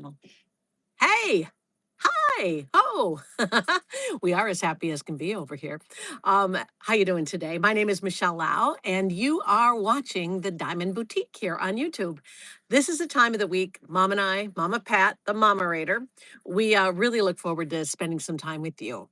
channel. Hey, hi. Oh, we are as happy as can be over here. How you doing today? My name is Michele Lau, and you are watching the Diamond Boutique here on YouTube. This is the time of the week, Mom and I, Mama Pat, the Momerator, we really look forward to spending some time with you.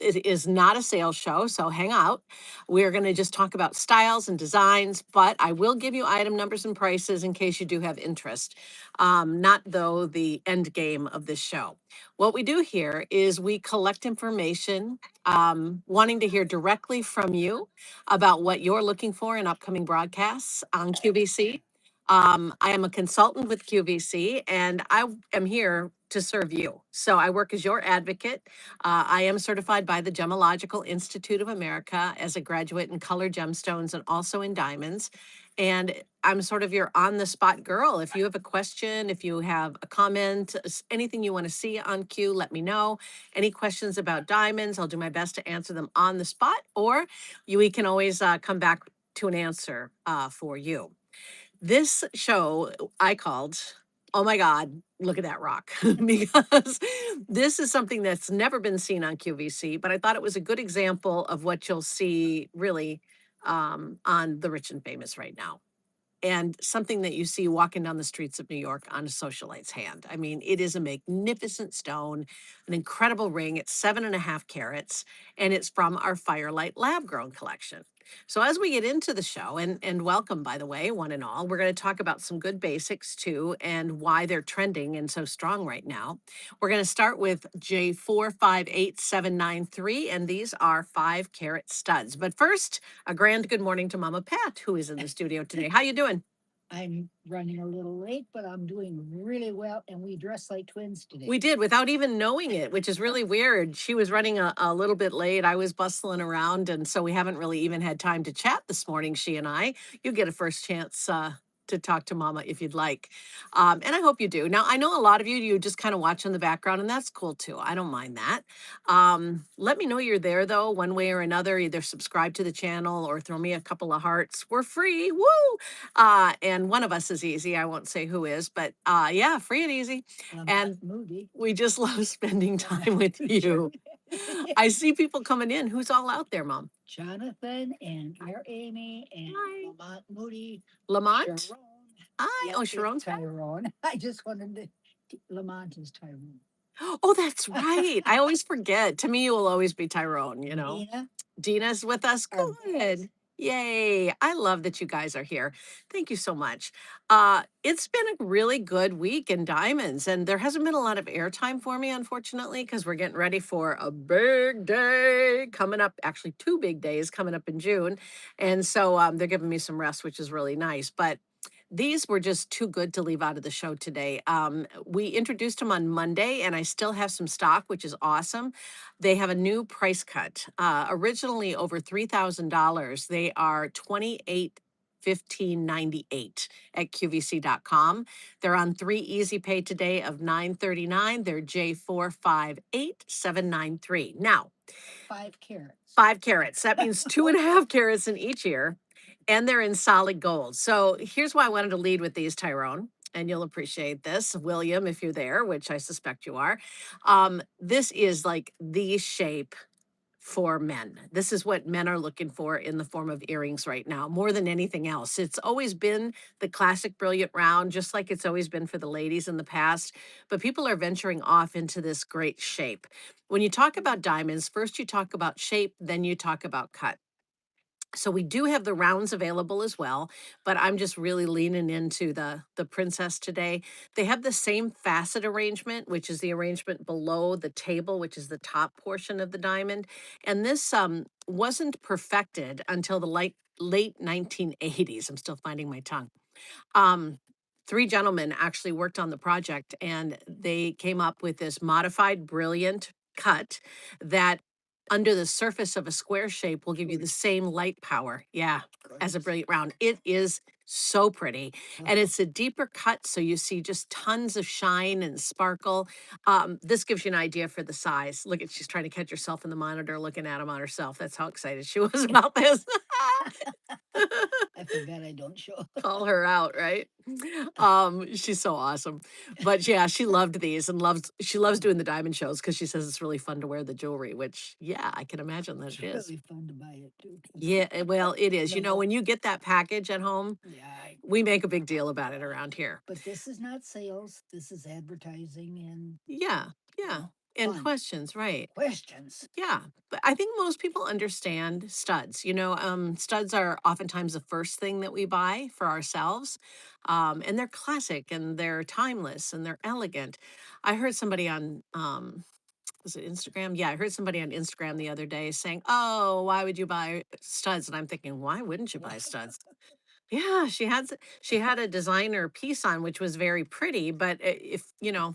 It is not a sales show, so hang out. We're going to just talk about styles and designs, but I will give you item numbers and prices in case you do have interest. Not though the end game of this show. What we do here is we collect information, wanting to hear directly from you about what you're looking for in upcoming broadcasts on QVC. I am a consultant with QVC, and I am here to serve you. So I work as your advocate. I am certified by the Gemological Institute of America as a graduate in color gemstones and also in diamonds. And I'm sort of your on the spot girl. If you have a question, if you have a comment, anything you want to see on Q, let me know. Any questions about diamonds, I'll do my best to answer them on the spot, or we can always come back to an answer for you. This show I called, oh my God, look at that rock, because this is something that's never been seen on QVC, but I thought it was a good example of what you'll see really on The Rich and Famous right now. And something that you see walking down the streets of New York on a socialite's hand. I mean, it is a magnificent stone, an incredible ring. It's 7.5 carats, and it's from our Firelight lab grown collection. So as we get into the show, and welcome, by the way, one and all, we're going to talk about some good basics too, and why they're trending and so strong right now. We're going to start with J458793, and these are 5-carat studs. But first, a grand good morning to Mama Pat, who is in the studio today. How you doing? I'm running a little late, but I'm doing really well. And we dress like twins today. We did without even knowing it, which is really weird. She was running a little bit late. I was bustling around. And so we haven't really even had time to chat this morning, she and I. You get a first chance to talk to Mama if you'd like. And I hope you do. Now, I know a lot of you just kind of watch in the background, and that's cool too. I don't mind that. Let me know you're there, though, one way or another. Either subscribe to the channel or throw me a couple of hearts. We're free. Woo! And one of us is easy. I won't say who is, but yeah, free and easy. And movie. we just love spending time with you. I see people coming in. Who's all out there, Mom? Jonathan and our Amy and Hi. Lamont Moody. Lamont? Sharon. Hi. Yep, Oh, it's Sharon's back. Tyrone. I just wanted to. Lamont is Tyrone. Oh, that's right. I always forget. To me, you will always be Tyrone, you know. Dina. Dina's with us. Our Good. Yay. I love that you guys are here. Thank you so much. It's been a really good week in diamonds, and there hasn't been a lot of airtime for me, unfortunately, because we're getting ready for a big day coming up, actually 2 big days coming up in June. And so they're giving me some rest, which is really nice. But these were just too good to leave out of the show today. We introduced them on Monday, and I still have some stock, which is awesome. They have a new price cut. Originally over $3,000, they are $28,1598 at QVC.com. They're on 3 Easy Pay today of $939. They're J458793. Now, 5 carats. 5 carats. That means 2.5 carats in each ear, and they're in solid gold. So here's why I wanted to lead with these, Tyrone, and you'll appreciate this. William, if you're there, which I suspect you are. This is like the shape for men. This is what men are looking for in the form of earrings right now, more than anything else. It's always been the classic brilliant round, just like it's always been for the ladies in the past. But people are venturing off into this great shape. When you talk about diamonds, first you talk about shape, then you talk about cut. So we do have the rounds available as well, but I'm just really leaning into the princess today. They have the same facet arrangement, which is the arrangement below the table, which is the top portion of the diamond. And this wasn't perfected until the late 1980s. I'm still finding my tongue. Um, 3 gentlemen actually worked on the project, and they came up with this modified brilliant cut that under the surface of a square shape will give you the same light power, yeah, as a brilliant round. It is So pretty. And Oh, it's a deeper cut, so you see just tons of shine and sparkle. This gives you an idea for the size. Look at, she's trying to catch herself in the monitor looking at them on herself. That's how excited she was about this. I forgot I don't show. Call her out, right? She's so awesome. But yeah, she loved these and she loves doing the diamond shows because she says it's really fun to wear the jewelry, which yeah, I can imagine that It's it is. really fun to buy it too. Yeah, well, it is. The You know, more, when you get that package at home, yeah, we make a big deal about it around here. but this is not sales. This is advertising and, Yeah, you yeah. know, And fun. questions, right. Questions. Yeah, but I think most people understand studs. You know, studs are oftentimes the first thing that we buy for ourselves, and they're classic and they're timeless and they're elegant. I heard somebody on, was it Instagram? Yeah, I heard somebody on Instagram the other day saying, "Oh, why would you buy studs?" And I'm thinking, why wouldn't you buy studs? Yeah, she had a designer piece on, which was very pretty, but if, you know,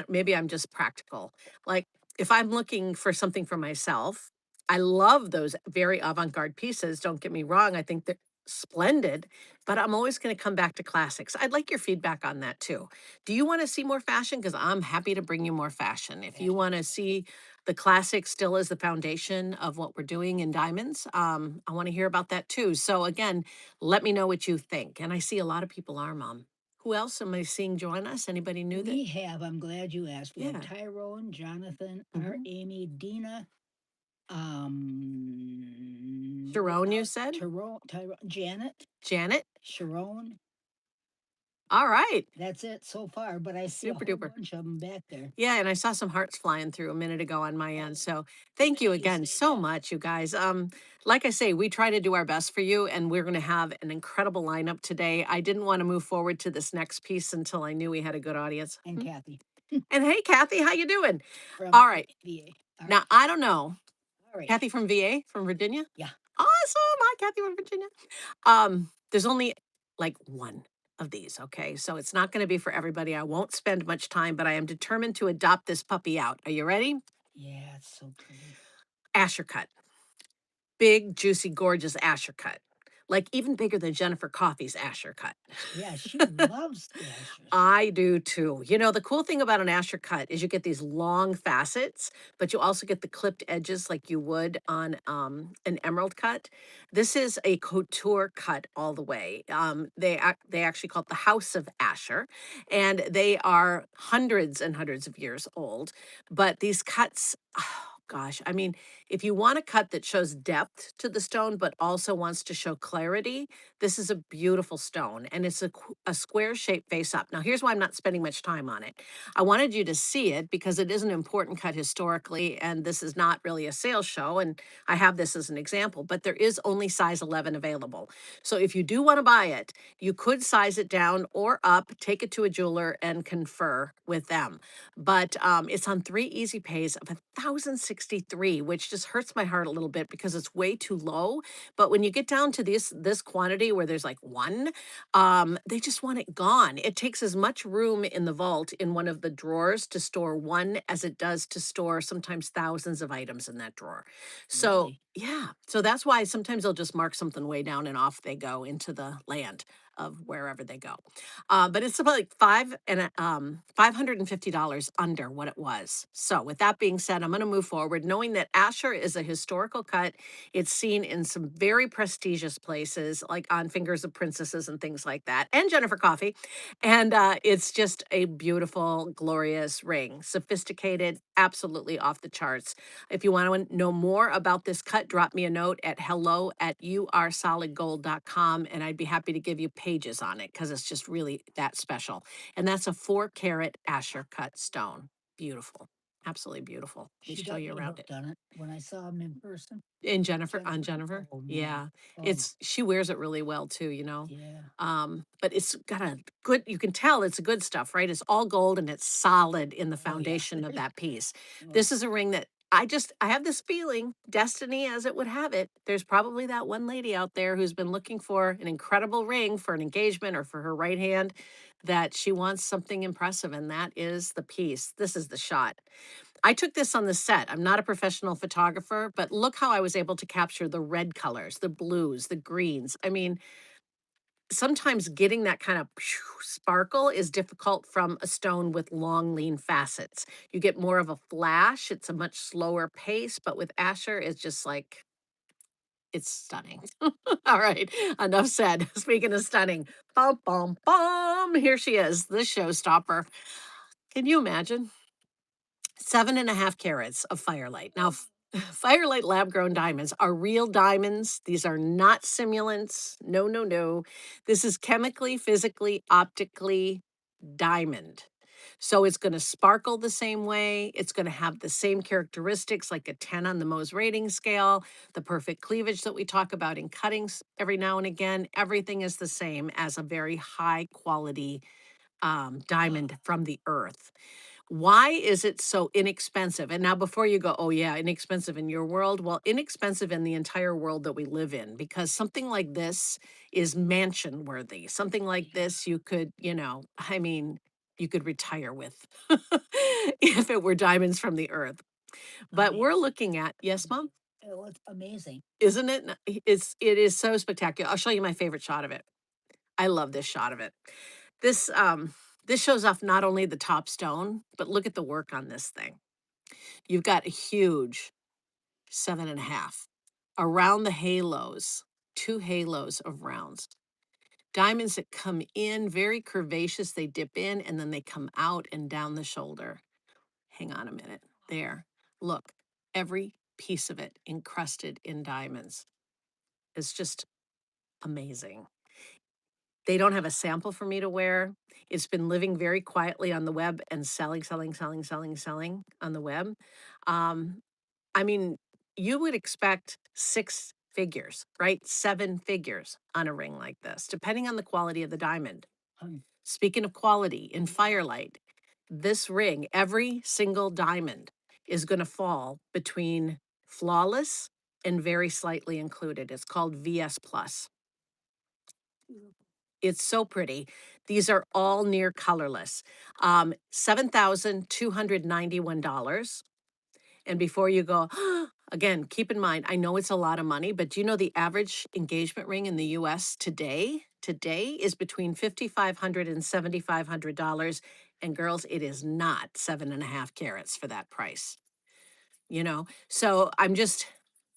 maybe I'm just practical. Like, if I'm looking for something for myself, I love those very avant-garde pieces, don't get me wrong, I think they're splendid, but I'm always gonna come back to classics. I'd like your feedback on that too. Do you wanna see more fashion? Because 'Cause I'm happy to bring you more fashion. If you Fashion wanna is fashion. see the classics still as the foundation of what we're doing in diamonds, I wanna hear about that too. So again, let me know what you think. And I see a lot of people are, Mom. Who else am I seeing join us? Anybody new that? We have, I'm glad you asked. We have Yeah. Tyrone, Jonathan, our Hmm. Amy, Dina, Sharon, you said? Tyrone, Janet, Janet? Sharon. All right. That's it so far, but I see a Super whole duper. bunch of them back there. Yeah, and I saw some hearts flying through a minute ago on my end. Oh, So good thank you thing you again say so that. much, you guys. Like I say, we try to do our best for you, and we're gonna have an incredible lineup today. I didn't want to move forward to this next piece until I knew we had a good audience. And Kathy And hey, Kathy, how you doing? from All right. VA. All Now right. I don't know. All right. Kathy from VA, from Virginia? Yeah. Awesome. Hi, Kathy from Virginia. There's only like one of these, okay? So it's not going to be for everybody. I won't spend much time, but I am determined to adopt this puppy out. Are you ready? Yeah, it's so pretty. Asher cut. Big, juicy, gorgeous Asher cut. Like even bigger than Jennifer Coffey's Asher cut. Yeah, she loves ashes. I do too. You know, the cool thing about an Asher cut is you get these long facets, but you also get the clipped edges like you would on an emerald cut. This is a couture cut all the way. They actually call it the House of Asher, and they are hundreds and hundreds of years old. But these cuts, oh gosh, I mean, if you want a cut that shows depth to the stone, but also wants to show clarity, this is a beautiful stone, and it's a square shape face up. Now, here's why I'm not spending much time on it. I wanted you to see it because it is an important cut historically, and this is not really a sales show. And I have this as an example, but there is only size 11 available. So if you do want to buy it, you could size it down or up, take it to a jeweler and confer with them. But it's on 3 easy pays of 1,063, which just hurts my heart a little bit because it's way too low. But when you get down to this quantity where there's like one, they just want it gone. It takes as much room in the vault in one of the drawers to store one as it does to store sometimes thousands of items in that drawer. So Really? yeah, so that's why sometimes they'll just mark something way down and off they go into the land of wherever they go. But it's about like $550 under what it was. So with that being said, I'm going to move forward, knowing that Asher is a historical cut. It's seen in some very prestigious places, like on Fingers of Princesses and things like that, and Jennifer Coffey. And it's just a beautiful, glorious ring, sophisticated, absolutely off the charts. If you want to know more about this cut, drop me a note at hello@youaresolidgold.com, and I'd be happy to give you pages on it because it's just really that special. And that's a 4 carat Asher cut stone. Beautiful. Absolutely beautiful. Let me She show got you me around it. hooked on it when I saw him in person. In Jennifer, on Jennifer. Jennifer? Oh man. Yeah. Oh my. It's she wears it really well too, you know. Yeah. But it's got a good, you can tell it's good stuff, right? It's all gold and it's solid in the Oh yeah. foundation of that piece. Oh, This is a ring that I have this feeling, destiny as it would have it. There's probably that one lady out there who's been looking for an incredible ring for an engagement or for her right hand, that she wants something impressive, and that is the piece. This is the shot. I took this on the set. I'm not a professional photographer, but look how I was able to capture the red colors, the blues, the greens. I mean, sometimes getting that kind of sparkle is difficult from a stone with long, lean facets. You get more of a flash. It's a much slower pace, but with Asher, it's just like, it's stunning. All right, enough said. Speaking of stunning, bum, bum, bum, here she is, the showstopper. Can you imagine? 7.5 carats of Firelight. Now, Firelight lab grown diamonds are real diamonds. These are not simulants. No, no, no. This is chemically, physically, optically diamond. So it's going to sparkle the same way. It's going to have the same characteristics like a 10 on the Mohs rating scale, the perfect cleavage that we talk about in cuttings every now and again. Everything is the same as a very high quality diamond from the earth. Why is it so inexpensive? And now, before you go, oh, yeah, inexpensive in your world. Well, inexpensive in the entire world that we live in, because something like this is mansion worthy. Something like this, you could, I mean, you could retire with if it were diamonds from the earth. But we're looking at, yes, Mom? Oh, it's amazing. Isn't it? It is so spectacular. I'll show you my favorite shot of it. I love this shot of it. This this shows off not only the top stone, but look at the work on this thing. You've got a huge 7.5 around the halos, 2 halos of rounds. Diamonds that come in very curvaceous, they dip in and then they come out and down the shoulder. Hang on a minute. There. Look, every piece of it encrusted in diamonds. It's just amazing. They don't have a sample for me to wear. It's been living very quietly on the web and selling, selling, selling, selling, selling on the web. Um, I mean, you would expect 6 figures, right? 7 figures on a ring like this, depending on the quality of the diamond. Speaking of quality, in Firelight, this ring, every single diamond is going to fall between flawless and very slightly included. It's called VS Plus. It's so pretty. These are all near colorless. $7,291. And before you go, again, keep in mind, I know it's a lot of money, but do you know the average engagement ring in the US today is between $5,500 and $7,500. And girls, it is not 7.5 carats for that price. So I'm just,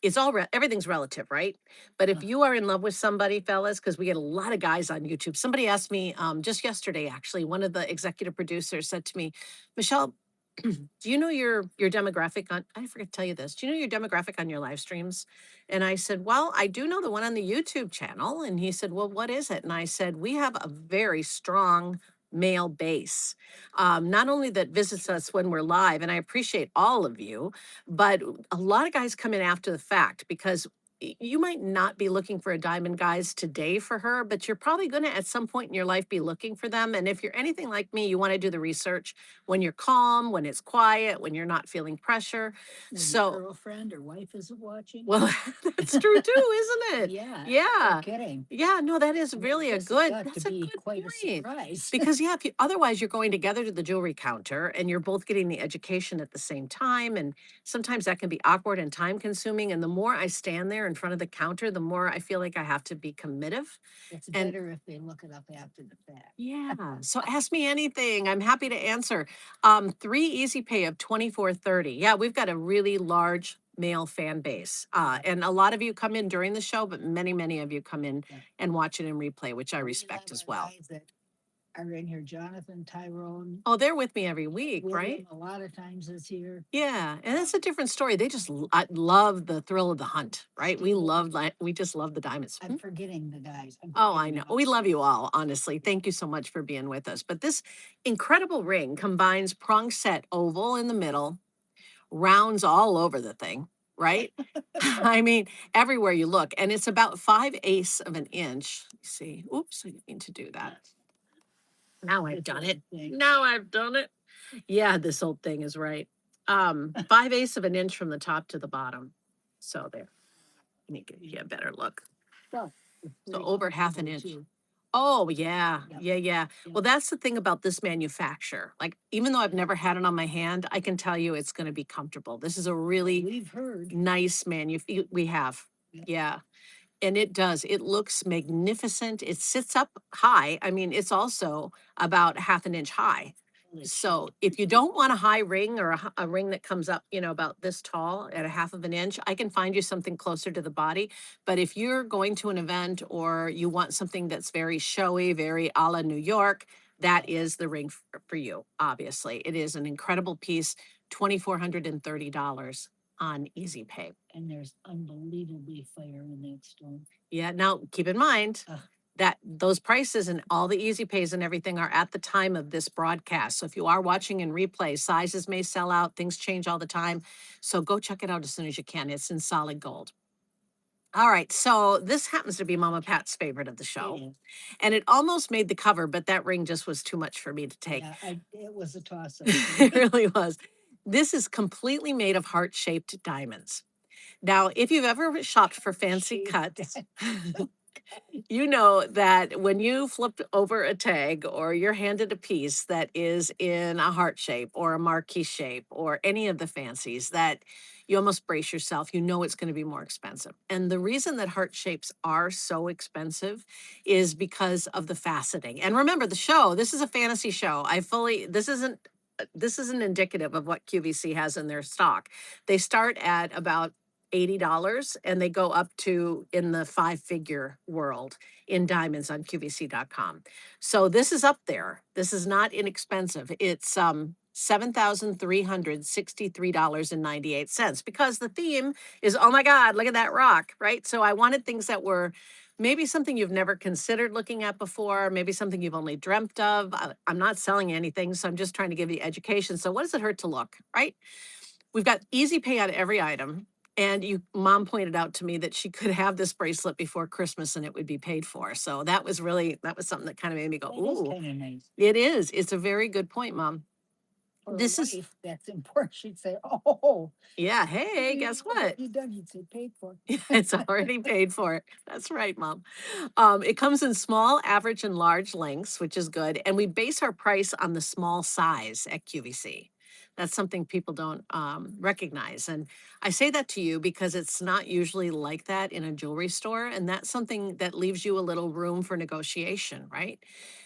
it's all everything's relative, right? But if you are in love with somebody, fellas, because we get a lot of guys on YouTube. Somebody asked me just yesterday, actually, one of the executive producers said to me, Michelle, do you know your demographic on, I forgot to tell you this, do you know your demographic on your live streams? And I said, well, I do know the one on the YouTube channel. And he said, well, what is it? And I said, we have a very strong male base, not only that visits us when we're live, and I appreciate all of you, but a lot of guys come in after the fact, because you might not be looking for a diamond, guys, today for her, but you're probably going to at some point in your life be looking for them. And if you're anything like me, you want to do the research when you're calm, when it's quiet, when you're not feeling pressure. When your So, girlfriend or wife isn't watching. well, that's true too, isn't it? Yeah. Yeah. No kidding. Yeah, no, that is really a This has good, got that's to a be good quite a point. surprise. Because yeah, if you, otherwise you're going together to the jewelry counter and you're both getting the education at the same time. And sometimes that can be awkward and time consuming. And the more I stand there in front of the counter, the more I feel like I have to be committive. It's And better if they look it up after the fact. yeah, so ask me anything. I'm happy to answer. 3 easy pay of 24.30. Yeah, we've got a really large male fan base. And a lot of you come in during the show, but many, many of you come in and watch it in replay, which I respect as well. Guys that are in here, Jonathan, Tyrone. Oh, they're with me every week, William, right? a lot of times this year. Yeah, and that's a different story. They just I love the thrill of the hunt, right? We just love the diamonds. I'm forgetting the guys. Oh, I know. We love you all, honestly. Thank you so much for being with us. But this incredible ring combines prong set oval in the middle, rounds all over the thing, right? I mean, everywhere you look. And it's about 5/8 of an inch. Let me see. Oops, I didn't mean to do that. Now I've done it. Now I've done it. Yeah, this old thing is right. 5/8 of an inch from the top to the bottom. So there. Let me give you a better look. So over half an inch. Oh, yeah. Yep. Yeah, yeah. Well, that's the thing about this manufacturer. Like, even though I've never had it on my hand, I can tell you it's going to be comfortable. This is a really We've heard. nice we have. Yep. Yeah. And it does. It looks magnificent. It sits up high. I mean, it's also about half an inch high. Holy So shit. if you don't want a high ring or a ring that comes up, about this tall at a half of an inch, I can find you something closer to the body. But if you're going to an event or you want something that's very showy, very a la New York, that is the ring for you, obviously. It is an incredible piece, $2,430 on Easy Pay. And there's unbelievably fire in that stone. Yeah, now keep in mind that those prices and all the easy pays and everything are at the time of this broadcast. So if you are watching in replay, sizes may sell out, things change all the time. So go check it out as soon as you can. It's in solid gold. All right, so this happens to be Mama Pat's favorite of the show. And it almost made the cover, but that ring just was too much for me to take. Yeah, it was a toss-up. It really was. This is completely made of heart-shaped diamonds. Now, if you've ever shopped for fancy cuts, you know that when you flip over a tag or you're handed a piece that is in a heart shape or a marquee shape or any of the fancies, that you almost brace yourself. You know it's going to be more expensive. And the reason that heart shapes are so expensive is because of the faceting. And remember, the show, this is a fantasy show. This isn't indicative of what QVC has in their stock. They start at about $80 and they go up to in the five-figure world in diamonds on QVC.com. So this is up there. This is not inexpensive. It's $7,363.98 because the theme is, oh my God, look at that rock, right? So I wanted things that were maybe something you've never considered looking at before, maybe something you've only dreamt of. I'm not selling anything, so I'm just trying to give you education. So what does it hurt to look, right? We've got easy pay on every item. And mom pointed out to me that she could have this bracelet before Christmas and it would be paid for. So that was something that kind of made me go, That is ooh, kind of nice. it is. It's a very good point, Mom. For This a is, wife, that's important. She'd say, "Oh, yeah, hey, guess what? you done? You'd say paid for." It's already paid for. That's right, Mom. It comes in small, average, and large lengths, which is good. And we base our price on the small size at QVC. That's something people don't recognize. And I say that to you because it's not usually like that in a jewelry store. And that's something that leaves you a little room for negotiation, right?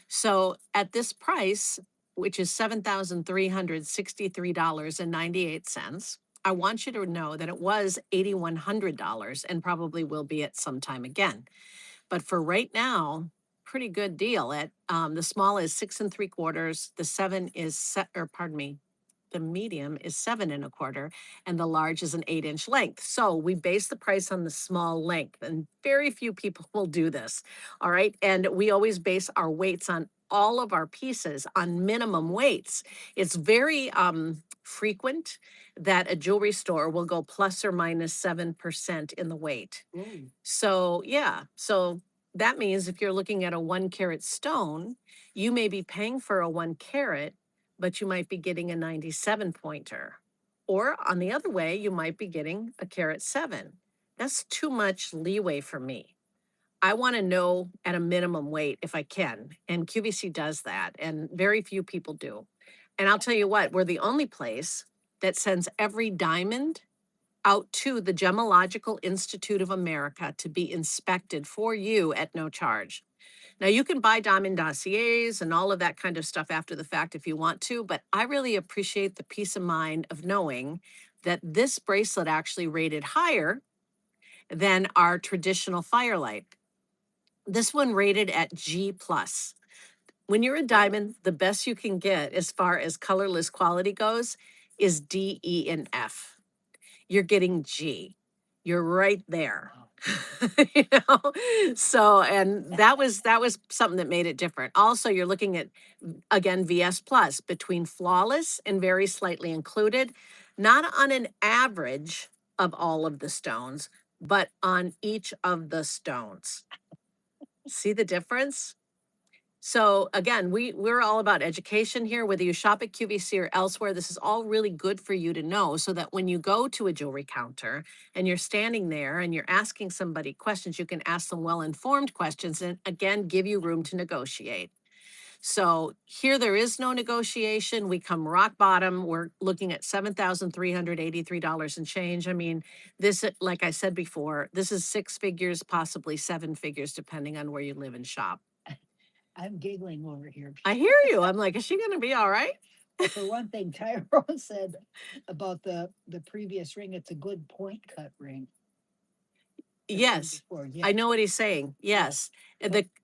So at this price, which is $7,363.98, I want you to know that it was $8,100 and probably will be at some time again. But for right now, pretty good deal. At the small is 6 3/4, the seven is set, or pardon me, the medium is 7 1/4, and the large is an 8 inch length. So we base the price on the small length, and very few people will do this. All right. And we always base our weights on all of our pieces on minimum weights. It's very frequent that a jewelry store will go plus or minus 7% in the weight. Ooh. So, yeah. So that means if you're looking at a 1 carat stone, you may be paying for a 1 carat, but you might be getting a 97 pointer. Or on the other way, you might be getting a carat 7. That's too much leeway for me. I want to know at a minimum weight if I can. And QVC does that. And very few people do. And I'll tell you what, we're the only place that sends every diamond out to the Gemological Institute of America to be inspected for you at no charge. Now, you can buy diamond dossiers and all of that kind of stuff after the fact if you want to, but I really appreciate the peace of mind of knowing that this bracelet actually rated higher than our traditional firelight. This one rated at G plus. When you're a diamond, the best you can get as far as colorless quality goes is D, E, and F. You're getting G. You're right there. So, and that was something that made it different. Also, you're looking at, again, VS plus, between flawless and very slightly included, not on an average of all of the stones, but on each of the stones. See the difference? So again, we're all about education here, whether you shop at QVC or elsewhere. This is all really good for you to know so that when you go to a jewelry counter and you're standing there and you're asking somebody questions, you can ask them well-informed questions and again, give you room to negotiate. So here there is no negotiation. We come rock bottom. We're looking at $7,383 and change. I mean, this, like I said before, this is six figures, possibly seven figures, depending on where you live and shop. I'm giggling over here. I hear you. I'm like, is she going to be all right? Well, for one thing, Tyrone said about the previous ring, it's a good point cut ring. Yes. Before, I know what he's saying. Yes.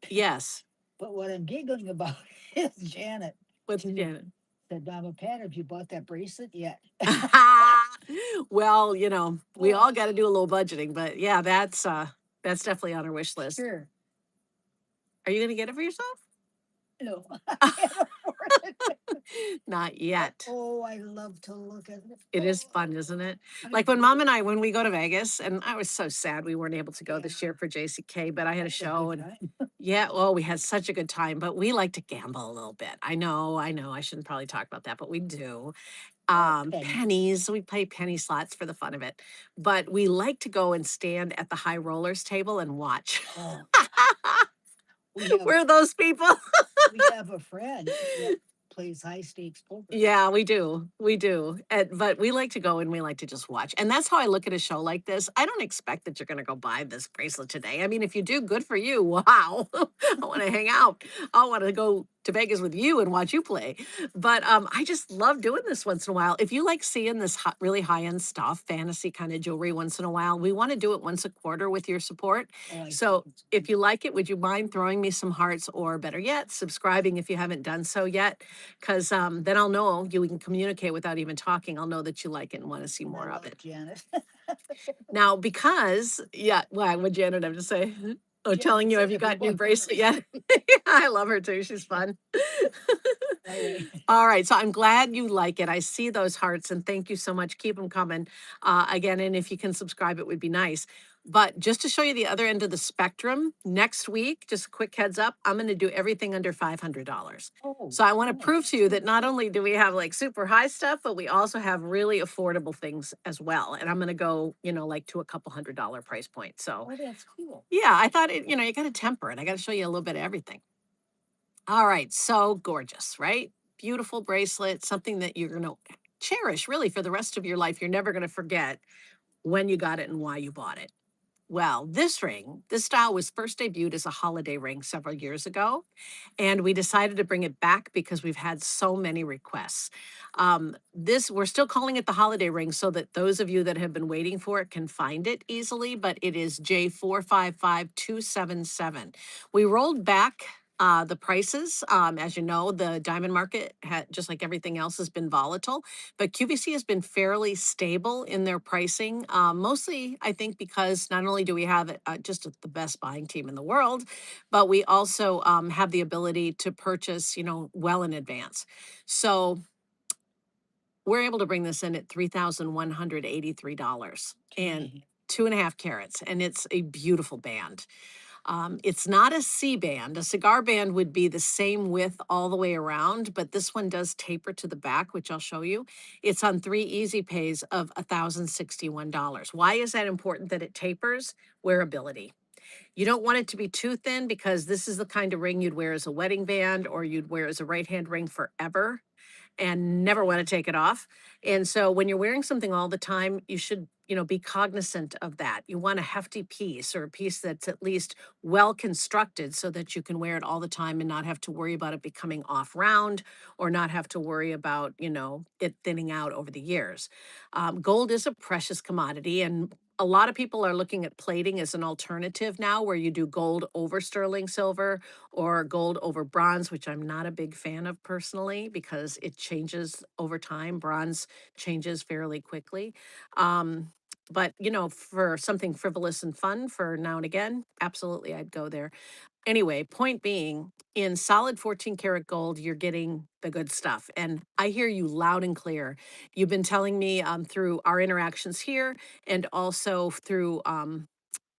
Yes. But what I'm giggling about is Janet. What's Janet? Said, Mama Pat, have you bought that bracelet yet? Well, we all got to do a little budgeting, but yeah, that's definitely on our wish list. Sure. Are you going to get it for yourself? No, I can't afford it. Not yet. Oh, I love to look at it. It is fun, isn't it? I Like when do. Mom and I, when we go to Vegas, and I was so sad we weren't able to go this Yeah. year for JCK, but I had a That was a show good and time. yeah, well, we had such a good time, but we like to gamble a little bit. I know, I shouldn't probably talk about that, but we do. Pennies, we play penny slots for the fun of it, but we like to go and stand at the high rollers table and watch. Oh, We're those people. we have a friend that plays high stakes poker. Yeah, we do. We do. But we like to go and we like to just watch. And that's how I look at a show like this. I don't expect that you're going to go buy this bracelet today. I mean, if you do, good for you. Wow. I want to hang out. I want to go to Vegas with you and watch you play. But I just love doing this once in a while. If you like seeing this really high-end stuff, fantasy kind of jewelry once in a while, we want to do it once a quarter with your support. So if you like it, would you mind throwing me some hearts, or better yet, subscribing if you haven't done so yet? Because then I'll know we can communicate without even talking. I'll know that you like it and want to see more of it. Janet. Now, because, yeah, what would Janet have to say? Oh, telling you, have you gotten your bracelet yet? I love her too. She's fun. All right. So I'm glad you like it. I see those hearts and thank you so much. Keep them coming. Again, and if you can subscribe, it would be nice. But just to show you the other end of the spectrum, next week, just a quick heads up, I'm going to do everything under $500. So I want to prove to you that not only do we have like super high stuff, but we also have really affordable things as well. And I'm going to go, like to a couple $100 price point. So that's cool. Yeah, I thought you got to temper it. I got to show you a little bit of everything. All right. So gorgeous, right? Beautiful bracelet, something that you're going to cherish really for the rest of your life. You're never going to forget when you got it and why you bought it. Well, this ring, this style was first debuted as a holiday ring several years ago, and we decided to bring it back because we've had so many requests. We're still calling it the holiday ring so that those of you that have been waiting for it can find it easily, but it is J455277. We rolled back the prices. As you know, the diamond market, just like everything else, has been volatile, but QVC has been fairly stable in their pricing, mostly, I think, because not only do we have just the best buying team in the world, but we also have the ability to purchase, well in advance. So we're able to bring this in at $3,183 and 2.5 carats, and it's a beautiful band. It's not a C band. A cigar band would be the same width all the way around, but this one does taper to the back, which I'll show you. It's on 3 easy pays of $1,061. Why is that important that it tapers? Wearability. You don't want it to be too thin because this is the kind of ring you'd wear as a wedding band or you'd wear as a right-hand ring forever and never want to take it off. And so when you're wearing something all the time, you should, be cognizant of that. You want a hefty piece or a piece that's at least well constructed so that you can wear it all the time and not have to worry about it becoming off round or not have to worry about, it thinning out over the years. Gold is a precious commodity, and a lot of people are looking at plating as an alternative now where you do gold over sterling silver or gold over bronze, which I'm not a big fan of personally because it changes over time. Bronze changes fairly quickly. But, for something frivolous and fun for now and again, absolutely, I'd go there. Anyway, point being, in solid 14 karat gold, you're getting the good stuff. And I hear you loud and clear. You've been telling me through our interactions here and also through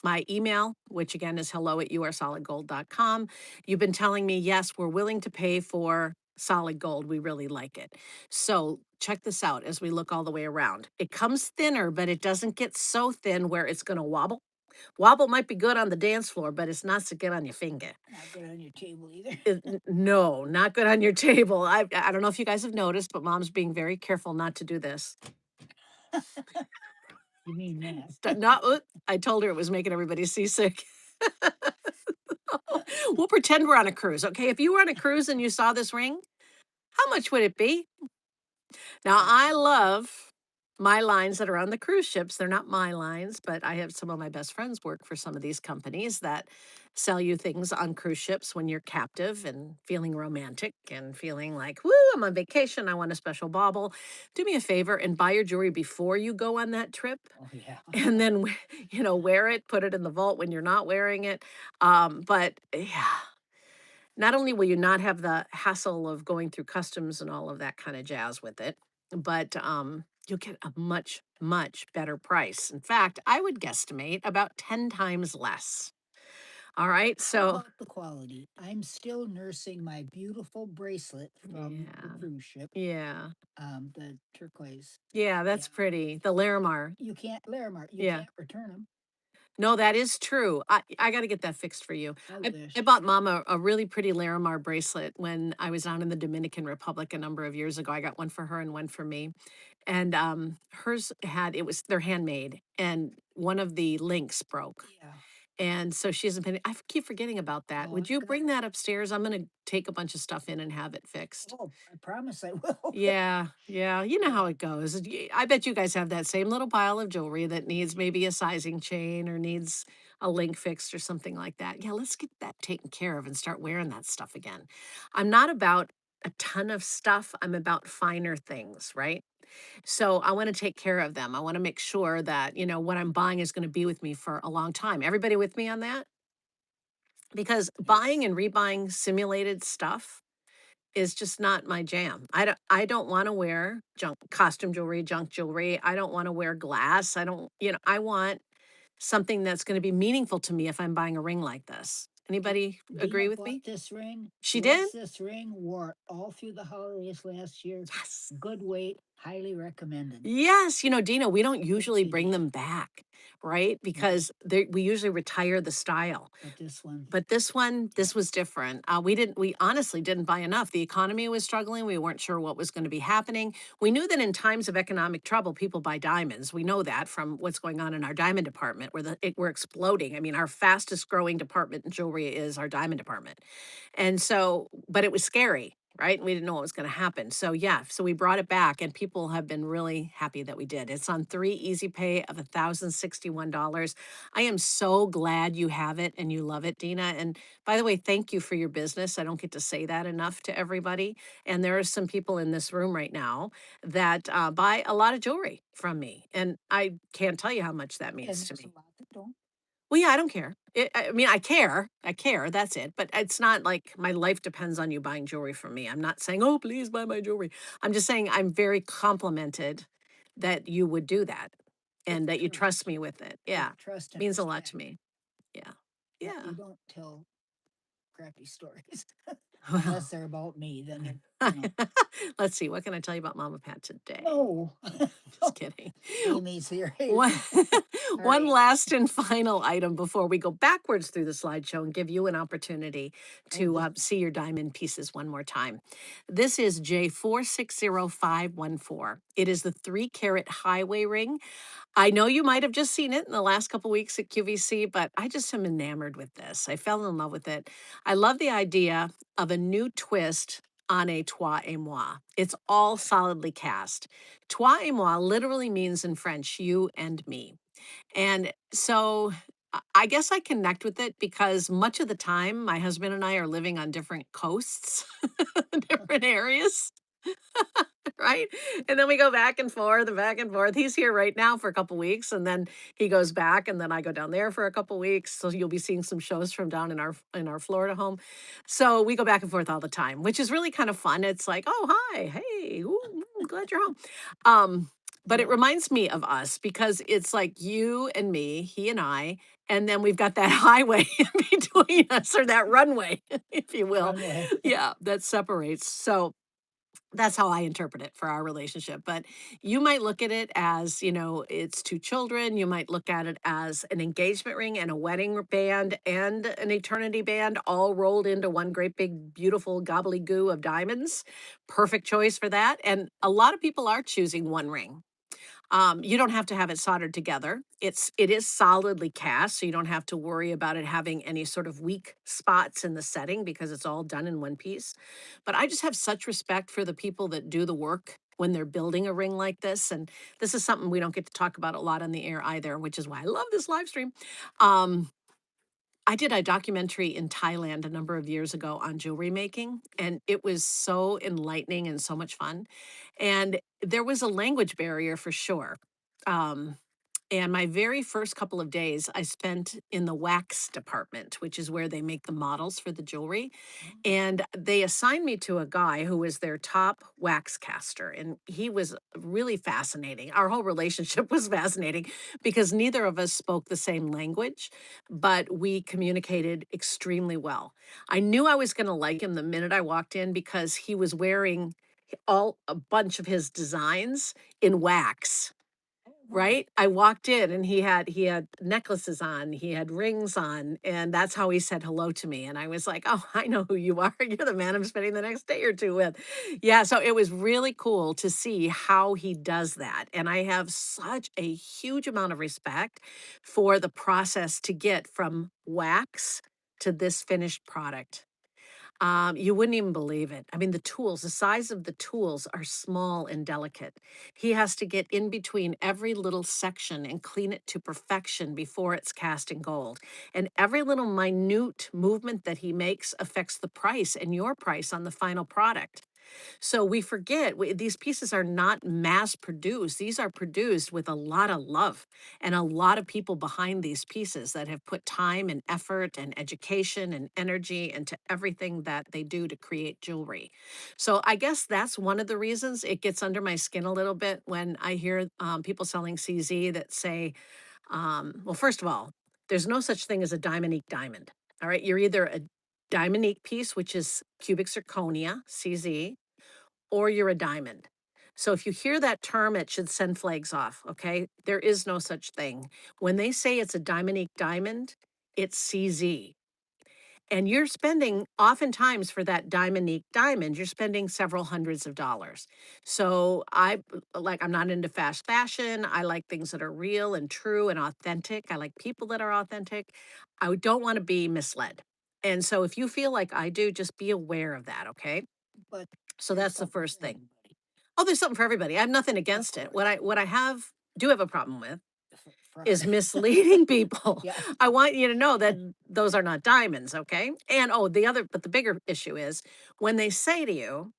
my email, which again is hello@youaresolidgold.com. You've been telling me, yes, we're willing to pay for solid gold. We really like it. So check this out as we look all the way around. It comes thinner, but it doesn't get so thin where it's going to wobble. Wobble might be good on the dance floor, but it's not so good on your finger. Not good on your table either. No, not good on your table. I don't know if you guys have noticed, but mom's being very careful not to do this. You mean that? Not, I told her it was making everybody seasick. We'll pretend we're on a cruise, okay? If you were on a cruise and you saw this ring, how much would it be? Now, I love my lines that are on the cruise ships. They're not my lines, but I have some of my best friends work for some of these companies that sell you things on cruise ships when you're captive and feeling romantic and feeling like, woo, I'm on vacation. I want a special bauble. Do me a favor and buy your jewelry before you go on that trip. Oh, yeah. And then, wear it, put it in the vault when you're not wearing it. But yeah, not only will you not have the hassle of going through customs and all of that kind of jazz with it, but you'll get a much, much better price. In fact, I would guesstimate about 10 times less. All right. How So, about the quality? I'm still nursing my beautiful bracelet from the yeah. cruise ship, Yeah. the turquoise. Yeah, that's Yeah. pretty. The Larimar. You can't, Larimar, you Yeah. can't return them. No, that is true. I got to get that fixed for you. I I, wish. I bought mom a really pretty Larimar bracelet when I was down in the Dominican Republic a number of years ago. I got one for her and one for me. And hers they're handmade, and one of the links broke. Yeah. And so she hasn't been, keep forgetting about that. Oh, Would I've you got. bring that upstairs? I'm going to take a bunch of stuff in and have it fixed. Oh, I promise I will. Yeah, yeah. You know how Yeah. it goes. I bet you guys have that same little pile of jewelry that needs maybe a sizing chain or needs a link fixed or something like that. Yeah, let's get that taken care of and start wearing that stuff again. I'm not about a ton of stuff. I'm about finer things, right? So I want to take care of them. I want to make sure that, what I'm buying is going to be with me for a long time. Everybody with me on that? Because buying Yes. and rebuying simulated stuff is just not my jam. I don't want to wear junk costume jewelry, junk jewelry. I don't want to wear glass. I don't, I want something that's going to be meaningful to me if I'm buying a ring like this. Anybody agree Dina with bought me? this ring, She did? loves this ring, wore it all through the holidays last year. Yes. Good weight, highly recommended. Yes, Dina, we don't Good usually bring finish. them back, right? No, Because we usually retire the style. but this one, But this one, yeah. this was different. We honestly didn't buy enough. The economy was struggling. We weren't sure what was going to be happening. We knew that in times of economic trouble, people buy diamonds. We know that from what's going on in our diamond department, where we're exploding. I mean, our fastest growing department in jewelry is our diamond department. And so, but it was scary, right? We didn't know what was going to happen. So yeah, so we brought it back, and people have been really happy that we did. It's on 3 easy pay of $1,061. I am so glad you have it and you love it, Dina. And by the way, thank you for your business. I don't get to say that enough to everybody. And there are some people in this room right now that buy a lot of jewelry from me, and I can't tell you how much that And means to there's a me. lot that don't. Well, yeah, I don't care. I mean, I care. I care. That's it. But it's not like my life depends on you buying jewelry from me. I'm not saying, oh, please buy my jewelry. I'm just saying I'm very complimented that you would do that It's and that you trust trust. me with it. It's Yeah. trust and Means a lot respect. to me. Yeah. But Yeah. you don't tell crappy stories Well, unless they're about me. Then. let's see. What can I tell you about Mama Pat today? No. Just kidding. Amy's here. One, All one right. last and final item before we go backwards through the slideshow and give you an opportunity Oh, to see your diamond pieces one more time. This is J460514. It is the 3 carat highway ring. I know you might have just seen it in the last couple weeks at QVC, but I just am enamored with this. I fell in love with it. I love the idea of a new twist on a trois et moi. It's all solidly cast. Toi et moi literally means in French, you and me. And so I guess I connect with it because much of the time, my husband and I are living on different coasts, different areas. Right? And then we go back and forth and back and forth. He's here right now for a couple weeks, and then he goes back, and then I go down there for a couple weeks. So you'll be seeing some shows from down in our Florida home. So we go back and forth all the time, which is really kind of fun. It's like, oh hi, hey, ooh, glad you're home. But it yeah. reminds me of us because it's like you and me, he and I, and then we've got that highway in between us, or that runway, if you will. Runway. Yeah, that separates. So That's how I interpret it for our relationship. But you might look at it as, it's two children. You might look at it as an engagement ring and a wedding band and an eternity band all rolled into one great big, beautiful gobbledygoo of diamonds. Perfect choice for that. And a lot of people are choosing one ring. You don't have to have it soldered together. It is solidly cast, so you don't have to worry about it having any sort of weak spots in the setting because it's all done in one piece. But I just have such respect for the people that do the work when they're building a ring like this. And this is something we don't get to talk about a lot on the air either, which is why I love this live stream. Um, I did a documentary in Thailand a number of years ago on jewelry making, and it was so enlightening and so much fun. And there was a language barrier for sure. Um, and my very first couple of days, I spent in the wax department, which is where they make the models for the jewelry. And they assigned me to a guy who was their top wax caster. And he was really fascinating. Our whole relationship was fascinating because neither of us spoke the same language, but we communicated extremely well. I knew I was going to like him the minute I walked in because he was wearing all a bunch of his designs in wax. Right? I walked in and he had necklaces on, he had rings on, and that's how he said hello to me. And I was like, "Oh, I know who you are. You're the man I'm spending the next day or two with." Yeah, so it was really cool to see how he does that. And I have such a huge amount of respect for the process to get from wax to this finished product. You wouldn't even believe it. I mean, the size of the tools are small and delicate. He has to get in between every little section and clean it to perfection before it's cast in gold. And every little minute movement that he makes affects the price and your price on the final product. So we forget these pieces are not mass produced. These are produced with a lot of love and a lot of people behind these pieces that have put time and effort and education and energy into everything that they do to create jewelry. So I guess that's one of the reasons it gets under my skin a little bit when I hear people selling CZ that say, well, first of all, there's no such thing as a diamond diamond. All right. You're either a diamond piece, which is cubic zirconia, CZ, or you're a diamond. So if you hear that term, it should send flags off. Okay. There is no such thing. When they say it's a diamond, it's CZ. And you're spending oftentimes for that diamond, you're spending several hundreds of dollars. So I'm not into fast fashion. I like things that are real and true and authentic. I like people that are authentic. I don't want to be misled. And so if you feel like I do, just be aware of that. Okay. But So there's that's the something first for thing. everybody, Oh, there's something for everybody. I have nothing of against it. course. What I do have a problem with Fraud. is misleading people. Yeah, I want you to know that those are not diamonds, okay? And but the bigger issue is when they say to you,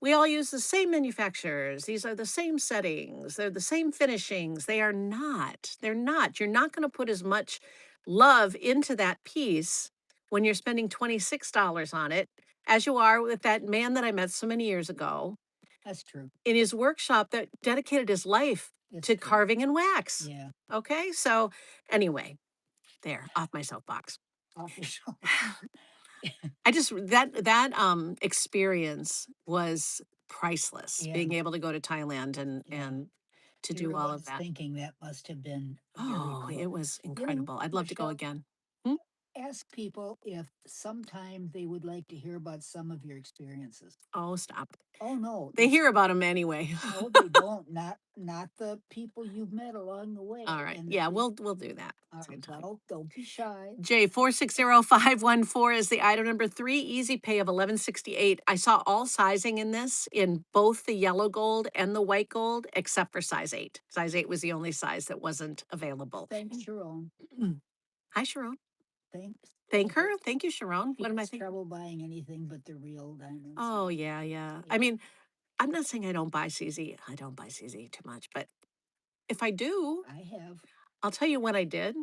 we all use the same manufacturers. These are the same settings. They're the same finishings. They are not. They're not. You're not going to put as much love into that piece when you're spending $26 on it as you are with that man that I met so many years ago that's true. in his workshop that dedicated his life It's to true. carving and wax. Yeah, Okay. So, anyway, there, off my soapbox. off your shoulder. I just that experience was priceless. Yeah, Being able to go to Thailand and yeah. to do all of Everyone's that. thinking that must have been very Oh, cool. it was incredible. I'd love to go Michelle, again. Hmm? ask people if sometime they would like to hear about some of your experiences. Oh, stop. Oh no, They it's hear about them anyway. no, they don't. Not the people you've met along the All way, right. and the Yeah, people. we'll do that All right, sometime. well, don't be shy. J460514 is the item number 3, easy pay of 1168. I saw all sizing in this in both the yellow gold and the white gold, except for size 8. Size 8 was the only size that wasn't available. Thanks, Sharon. Hi, Sharon. Thanks. Thank her. Thank you, Sharon. He What am I has thinking? trouble buying anything but the real diamonds. Oh, yeah, yeah. I Yeah, mean, I'm not saying I don't buy CZ. I don't buy CZ too much, but if I do, I have. I'll tell you what I did.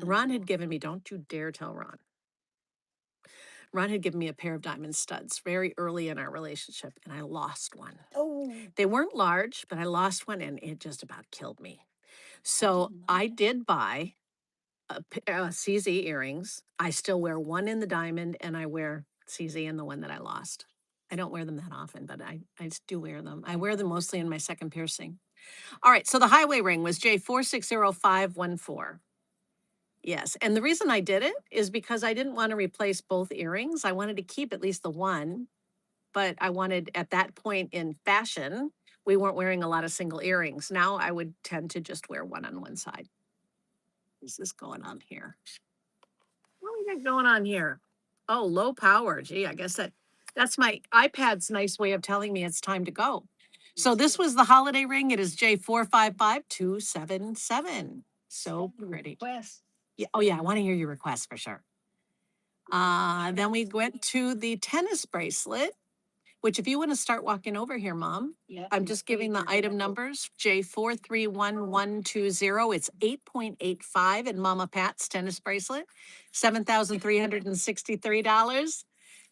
Ron No. had given me, don't you dare tell Ron. Ron had given me a pair of diamond studs very early in our relationship, and I lost one. Oh, They weren't large, but I lost one and it just about killed me. I So didn't know I that. did buy CZ earrings. I still wear one in the diamond and I wear CZ in the one that I lost. I don't wear them that often, but I just do wear them. I wear them mostly in my second piercing. All right, so the highway ring was J460514. Yes, and the reason I did it is because I didn't want to replace both earrings. I wanted to keep at least the one, but I wanted at that point in fashion, we weren't wearing a lot of single earrings. Now I would tend to just wear one on one side. What is this going on here? What do we got going on here? Oh, low power. Gee, I guess that's my iPad's nice way of telling me it's time to go. So this was the holiday ring. It is J455277. So pretty. Request. Yeah. Oh yeah, I want to hear your request for sure. Then we went to the tennis bracelet, which if you want to start walking over here, Mom, Yeah, I'm just giving the item numbers. J431120. It's 8.85 in Mama Pat's tennis bracelet, $7,363.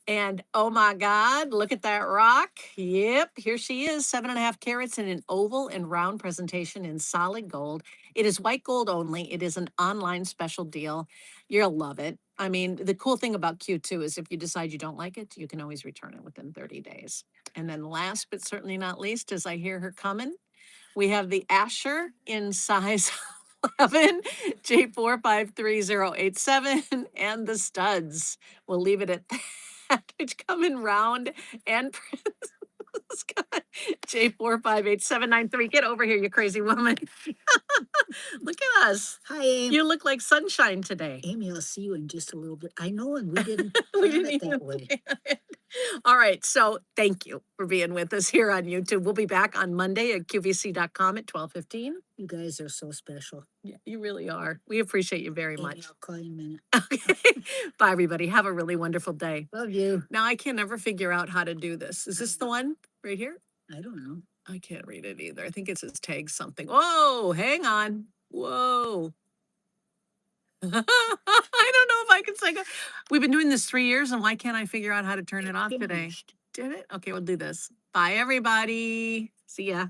And oh my God, look at that rock. Yep, here she is, 7.5 carats in an oval and round presentation in solid gold. It is white gold only. It is an online special deal. You'll love it. I mean, the cool thing about Q2 is if you decide you don't like it, you can always return it within 30 days. And then last but certainly not least, as I hear her coming, we have the Asher in size 11, J453087, and the studs. We'll leave it at that, which come in round and Scott, J458793. Get over here, you crazy woman. Look at us. Hi, Amy. You look like sunshine today. Amy, I'll see you in just a little bit. I know, and we didn't We plan didn't it even that way. plan it. All right. So thank you for being with us here on YouTube. We'll be back on Monday at QVC.com at 12:15. You guys are so special. Yeah, you really are. We appreciate you very Amy, much. I'll call you in a minute. Okay. Bye, everybody. Have a really wonderful day. Love you. Now I can never figure out how to do this. Is this the one right here? I don't know. I can't read it either. I think it says tag something. Whoa, hang on. Whoa. I don't know if I can say. We've been doing this 3 years, and why can't I figure out how to turn it off today? Finished. Did it? Okay, we'll do this. Bye, everybody. See ya.